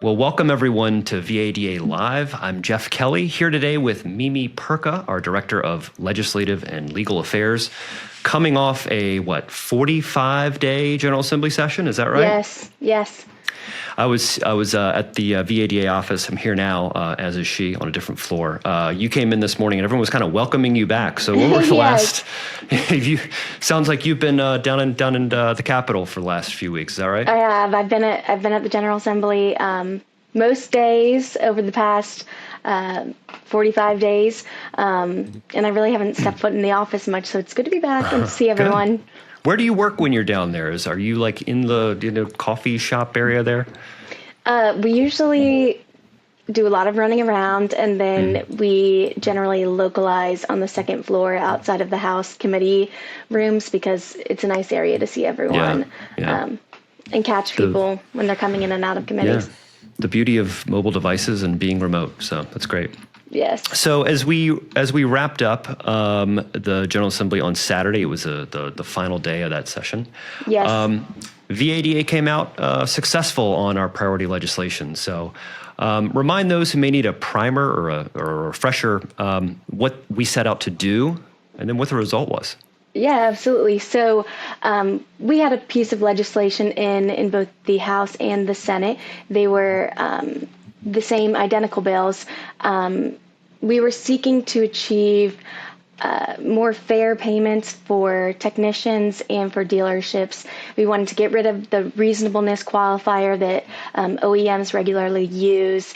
Well, welcome everyone to VADA Live. I'm Jeff Kelley, here today with Mimi Perka, our Director of Legislative and Legal Affairs, coming off a, 45-day General Assembly session, is that right? Yes. I was at the VADA office. I'm here now, as is she, on a different floor. You came in this morning and everyone was kind of welcoming you back. So what were the last, sounds like you've been down in the Capitol for the last few weeks, is that right? I have. I've been at the General Assembly most days over the past 45 days, and I really haven't stepped foot in the office much, so it's good to be back and see everyone. Good. Where do you work when you're down there? Are you like in the coffee shop area there? We usually do a lot of running around, and then we generally localize on the second floor outside of the House committee rooms because it's a nice area to see everyone and catch people when they're coming in and out of committees. Yeah. The beauty of mobile devices and being remote, so that's great. Yes. So as we wrapped up the General Assembly on Saturday, it was the final day of that session. Yes. VADA came out successful on our priority legislation. So remind those who may need a primer or a refresher what we set out to do and then what the result was. Yeah, absolutely. So we had a piece of legislation in both the House and the Senate. They were the same identical bills. We were seeking to achieve more fair payments for technicians and for dealerships. We wanted to get rid of the reasonableness qualifier that OEMs regularly use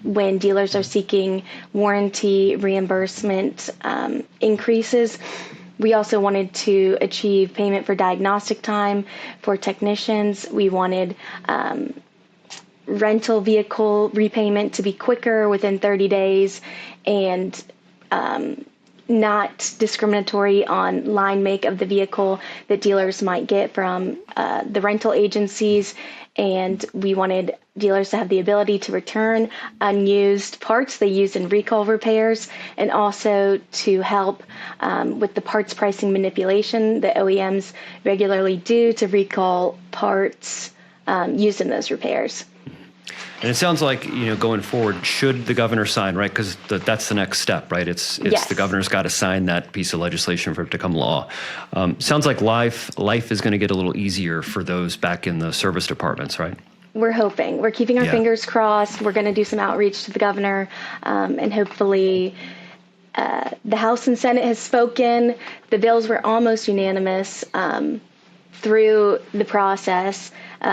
when dealers are seeking warranty reimbursement increases. We also wanted to achieve payment for diagnostic time for technicians. We wanted rental vehicle repayment to be quicker within 30 days and not discriminatory on line make of the vehicle that dealers might get from the rental agencies. And we wanted dealers to have the ability to return unused parts they use in recall repairs, and also to help with the parts pricing manipulation that OEMs regularly do to recall parts used in those repairs. And it sounds like, going forward, should the governor sign, right? Because that's the next step, right? It's Yes. The governor's got to sign that piece of legislation for it to become law. Sounds like life is going to get a little easier for those back in the service departments, right? We're hoping. We're keeping our fingers crossed. We're going to do some outreach to the governor, and hopefully the House and Senate has spoken. The bills were almost unanimous through the process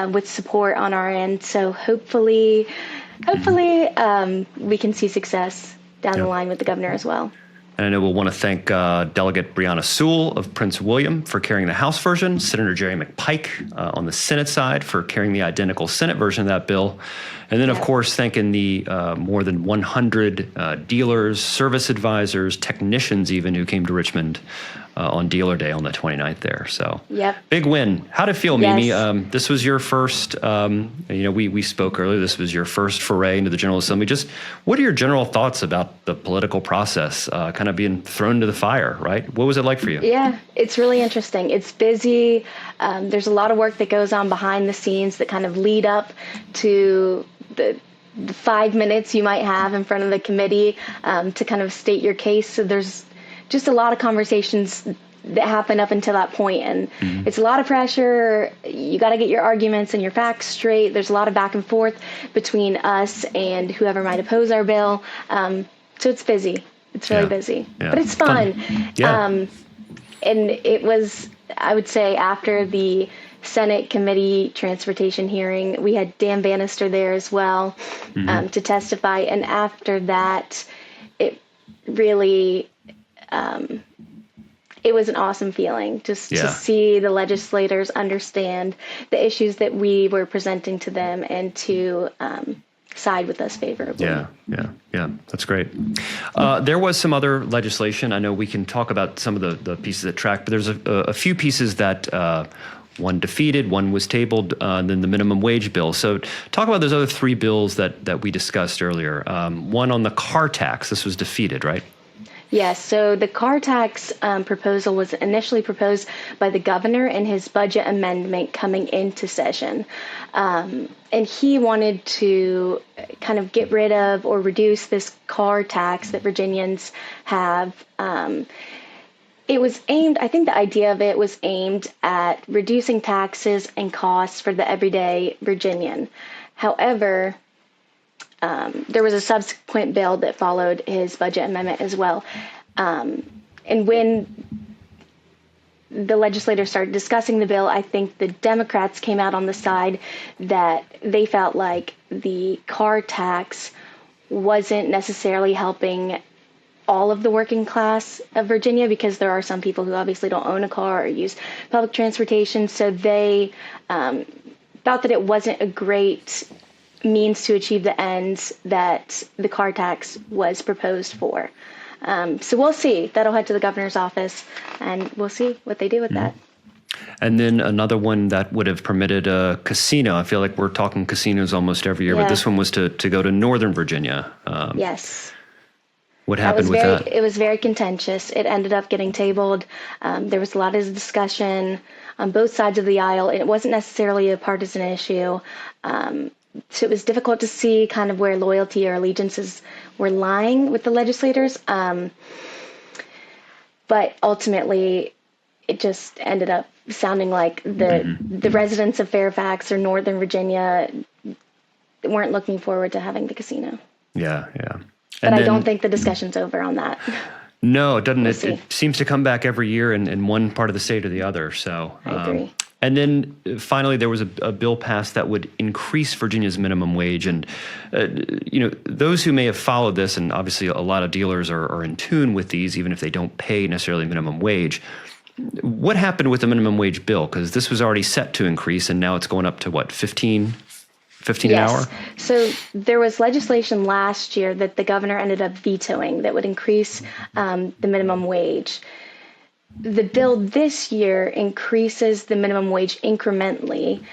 with support on our end. So hopefully we can see success down the line with the governor as well. And I know we'll want to thank Delegate Brianna Sewell of Prince William for carrying the House version, Senator Jerry McPike on the Senate side for carrying the identical Senate version of that bill, and then, of course, thanking the more than 100 dealers, service advisors, technicians even who came to Richmond on Dealer Day on the 29th there. So big win. How'd it feel, Mimi? This was your first, we spoke earlier, this was your first foray into the General Assembly. Just what are your general thoughts about the political process kind of being thrown to the fire, right? What was it like for you? Yeah, it's really interesting. It's busy. There's a lot of work that goes on behind the scenes that kind of lead up to the 5 minutes you might have in front of the committee to kind of state your case. So there's just a lot of conversations that happen up until that point, and it's a lot of pressure. You got to get your arguments and your facts straight. There's a lot of back and forth between us and whoever might oppose our bill. So it's busy. It's really busy, but it's fun. And it was, I would say, after the Senate committee transportation hearing, we had Dan Bannister there as well to testify. And after that, it really, it was an awesome feeling just to see the legislators understand the issues that we were presenting to them and to side with us favorably. Yeah, that's great. There was some other legislation. I know we can talk about some of the pieces that track, but there's a few pieces that one defeated, one was tabled, and then the minimum wage bill. So talk about those other three bills that we discussed earlier. One on the car tax, this was defeated, right? Yes, so the car tax proposal was initially proposed by the governor in his budget amendment coming into session. And he wanted to kind of get rid of or reduce this car tax that Virginians have. It was aimed, I think the idea of it was aimed at reducing taxes and costs for the everyday Virginian. However, there was a subsequent bill that followed his budget amendment as well. And when the legislators started discussing the bill, I think the Democrats came out on the side that they felt like the car tax wasn't necessarily helping all of the working class of Virginia, because there are some people who obviously don't own a car or use public transportation. So they thought that it wasn't a great means to achieve the ends that the car tax was proposed for. So we'll see. That'll head to the governor's office, and we'll see what they do with that. And then another one that would have permitted a casino. I feel like we're talking casinos almost every year, but this one was to go to Northern Virginia. Yes. What happened with that? It was very contentious. It ended up getting tabled. There was a lot of discussion on both sides of the aisle, and it wasn't necessarily a partisan issue. So it was difficult to see kind of where loyalty or allegiances were lying with the legislators. But ultimately, it just ended up sounding like the residents of Fairfax or Northern Virginia weren't looking forward to having the casino. Yeah, yeah. But I don't think the discussion's over on that. No, it doesn't. We'll It seems to come back every year in one part of the state or the other. So I agree. And then finally, there was a bill passed that would increase Virginia's minimum wage. And, those who may have followed this, and obviously a lot of dealers are in tune with these, even if they don't pay necessarily minimum wage. What happened with the minimum wage bill? Because this was already set to increase, and now it's going up to what, 15 an hour? So there was legislation last year that the governor ended up vetoing that would increase the minimum wage. The bill this year increases the minimum wage incrementally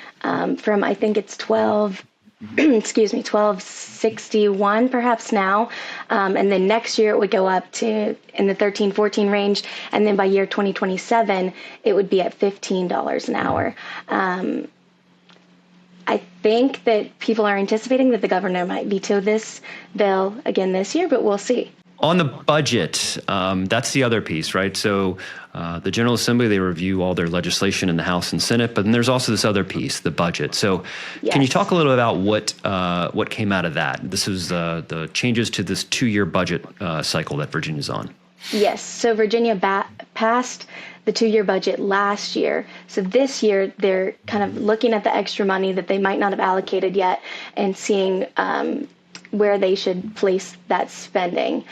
from, I think it's 1261 perhaps now. And then next year it would go up to in the 13-14 range. And then by year 2027, it would be at $15 an hour. I think that people are anticipating that the governor might veto this bill again this year, but we'll see. On the budget, that's the other piece, right? So the General Assembly, they review all their legislation in the House and Senate, but then there's also this other piece, the budget. So can you talk a little about what came out of that? This is the changes to this 2-year budget cycle that Virginia's on. Yes. So Virginia passed the 2-year budget last year. So this year, they're kind of looking at the extra money that they might not have allocated yet and seeing where they should place that spending.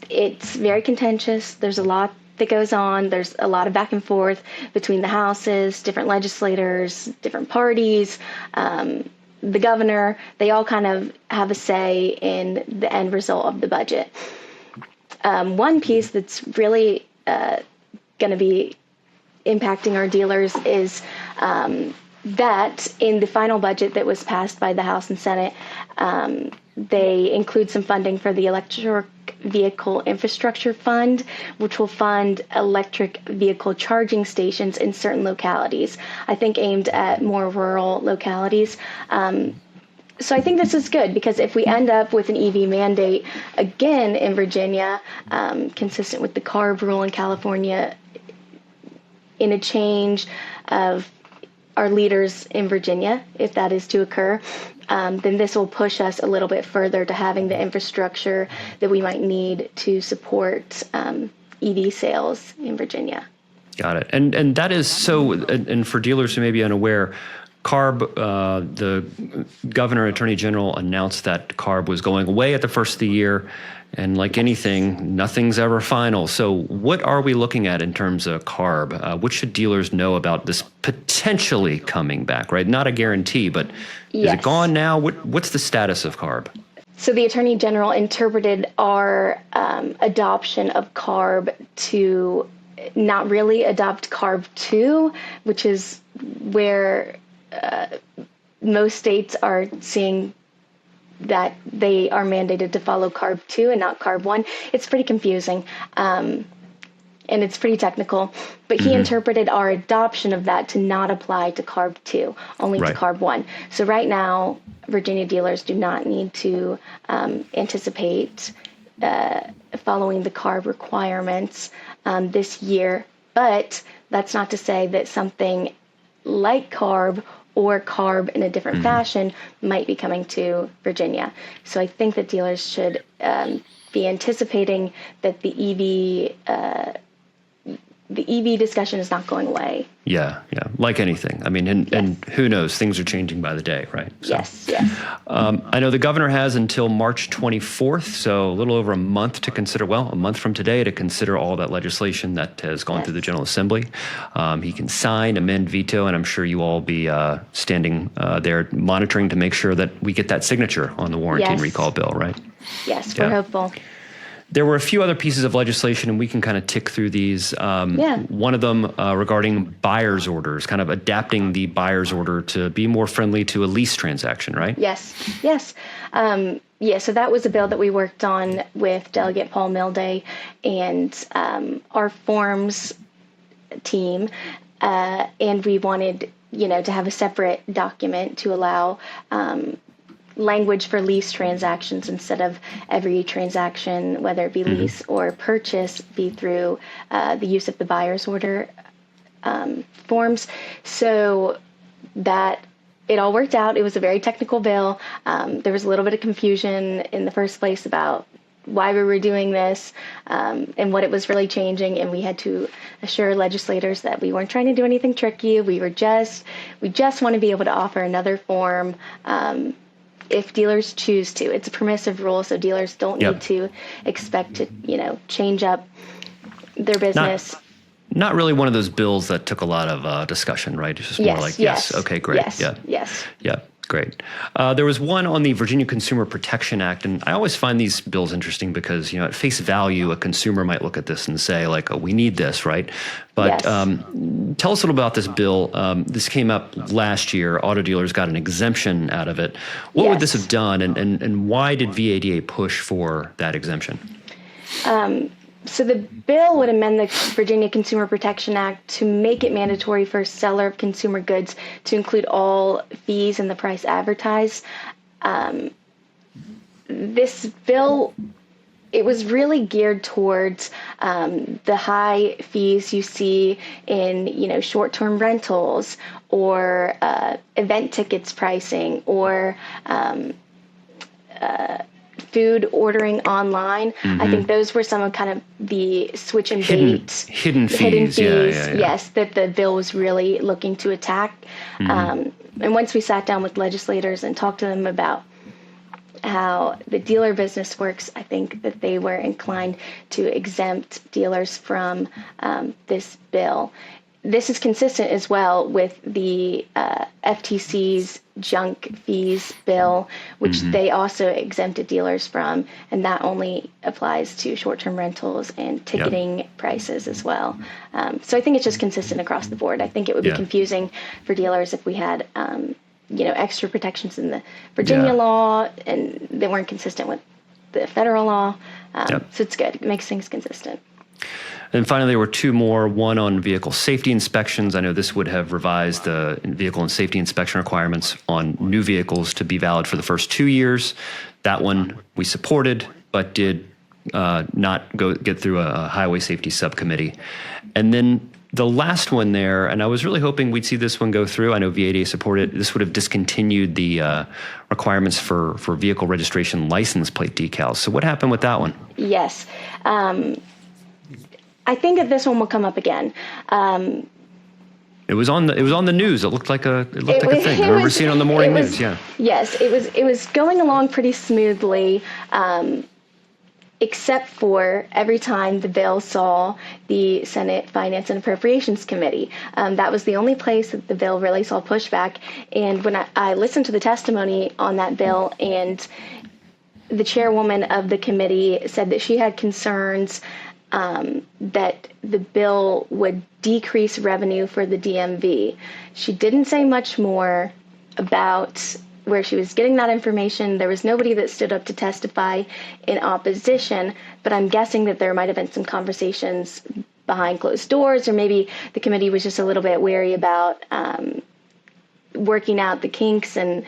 It's very contentious. There's a lot that goes on. There's a lot of back and forth between the houses, different legislators, different parties, the governor. They all kind of have a say in the end result of the budget. One piece that's really going to be impacting our dealers is that in the final budget that was passed by the House and Senate, they include some funding for the Electric Vehicle Infrastructure Fund, which will fund electric vehicle charging stations in certain localities, I think aimed at more rural localities. So I think this is good, because if we end up with an EV mandate again in Virginia, consistent with the CARB rule in California, in a change of our leaders in Virginia, if that is to occur, then this will push us a little bit further to having the infrastructure that we might need to support EV sales in Virginia. Got it. And that is so, and for dealers who may be unaware, CARB, the governor, attorney general announced that CARB was going away at the first of the year. And like anything, nothing's ever final. So what are we looking at in terms of CARB? What should dealers know about this potentially coming back, right? Not a guarantee, but is it gone now? What's the status of CARB? So the attorney general interpreted our adoption of CARB to not really adopt CARB 2, which is where most states are seeing that they are mandated to follow CARB 2 and not CARB 1. It's pretty confusing. And it's pretty technical, but he interpreted our adoption of that to not apply to CARB 2, only to CARB 1. So right now, Virginia dealers do not need to anticipate following the CARB requirements this year, but that's not to say that something like CARB or CARB in a different fashion might be coming to Virginia. So I think that dealers should be anticipating that the EV discussion is not going away. Yeah, like anything. I mean, and who knows? Things are changing by the day, right? So, Yes. I know the governor has until March 24th, so a little over a month to consider, a month from today to consider all that legislation that has gone through the General Assembly. He can sign, amend, veto, and I'm sure you all will be standing there monitoring to make sure that we get that signature on the warranty and recall bill, right? Yes, we're hopeful. There were a few other pieces of legislation, and we can kind of tick through these. One of them regarding buyer's orders, kind of adapting the buyer's order to be more friendly to a lease transaction, right? Yes. So that was a bill that we worked on with Delegate Paul Milday and our forms team, and we wanted, to have a separate document to allow language for lease transactions instead of every transaction, whether it be lease or purchase, be through the use of the buyer's order forms. So that it all worked out. It was a very technical bill. There was a little bit of confusion in the first place about why we were doing this and what it was really changing. And we had to assure legislators that we weren't trying to do anything tricky. We just want to be able to offer another form if dealers choose to. It's a permissive rule, so dealers don't need to expect to, change up their business. Not really one of those bills that took a lot of discussion, right? It's just more like, yes, okay, great. Yes. Great. There was one on the Virginia Consumer Protection Act, and I always find these bills interesting because, at face value, a consumer might look at this and say, like, oh, we need this, right? But tell us a little about this bill. This came up last year. Auto dealers got an exemption out of it. What would this have done, and why did VADA push for that exemption? So the bill would amend the Virginia Consumer Protection Act to make it mandatory for a seller of consumer goods to include all fees in the price advertised. This bill, it was really geared towards the high fees you see in, short-term rentals or event tickets pricing or food ordering online. I think those were some of kind of the switch and bait hidden fees. Yes, that the bill was really looking to attack. And once we sat down with legislators and talked to them about how the dealer business works, I think that they were inclined to exempt dealers from this bill. This is consistent as well with the FTC's junk fees bill, which they also exempted dealers from, and that only applies to short-term rentals and ticketing prices as well. So I think it's just consistent across the board. I think it would be confusing for dealers if we had, extra protections in the Virginia law and they weren't consistent with the federal law. So it's good. It makes things consistent. And finally, there were two more, one on vehicle safety inspections. I know this would have revised the vehicle and safety inspection requirements on new vehicles to be valid for the first 2 years. That one we supported, but did not get through a highway safety subcommittee. And then the last one there, and I was really hoping we'd see this one go through. I know VADA supported. This would have discontinued the requirements for vehicle registration license plate decals. So what happened with that one? Yes. I think that this one will come up again. It was on the news. It looked like a thing. I remember seeing it on the morning news. Yeah. Yes, it was going along pretty smoothly, except for every time the bill saw the Senate Finance and Appropriations Committee. That was the only place that the bill really saw pushback. And when I listened to the testimony on that bill, and the chairwoman of the committee said that she had concerns that the bill would decrease revenue for the DMV. She didn't say much more about where she was getting that information. There was nobody that stood up to testify in opposition, but I'm guessing that there might have been some conversations behind closed doors, or maybe the committee was just a little bit wary about working out the kinks and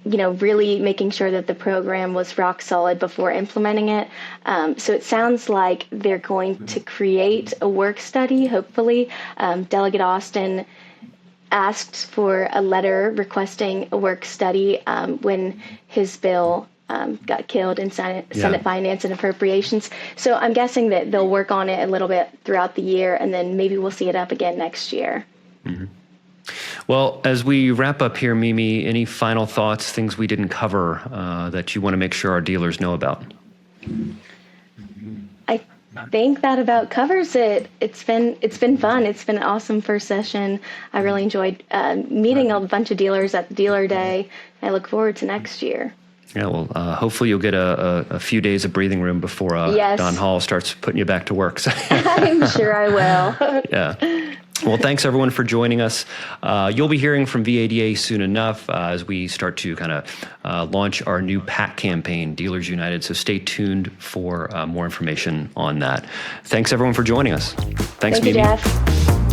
really making sure that the program was rock solid before implementing it. So it sounds like they're going to create a work study, hopefully. Delegate Austin asked for a letter requesting a work study when his bill got killed in Senate Finance and Appropriations. So I'm guessing that they'll work on it a little bit throughout the year, and then maybe we'll see it up again next year. Mm-hmm. Well, as we wrap up here, Mimi, any final thoughts, things we didn't cover that you want to make sure our dealers know about? I think that about covers it. It's been fun. It's been an awesome first session. I really enjoyed meeting a bunch of dealers at the dealer day. I look forward to next year. Yeah, well, hopefully you'll get a few days of breathing room before yes. Don Hall starts putting you back to work. I'm sure I will. Yeah. Well, thanks everyone for joining us. You'll be hearing from VADA soon enough as we start to kind of launch our new PAC campaign, Dealers United. So stay tuned for more information on that. Thanks everyone for joining us. Thanks, Thank Mimi. you, Jeff.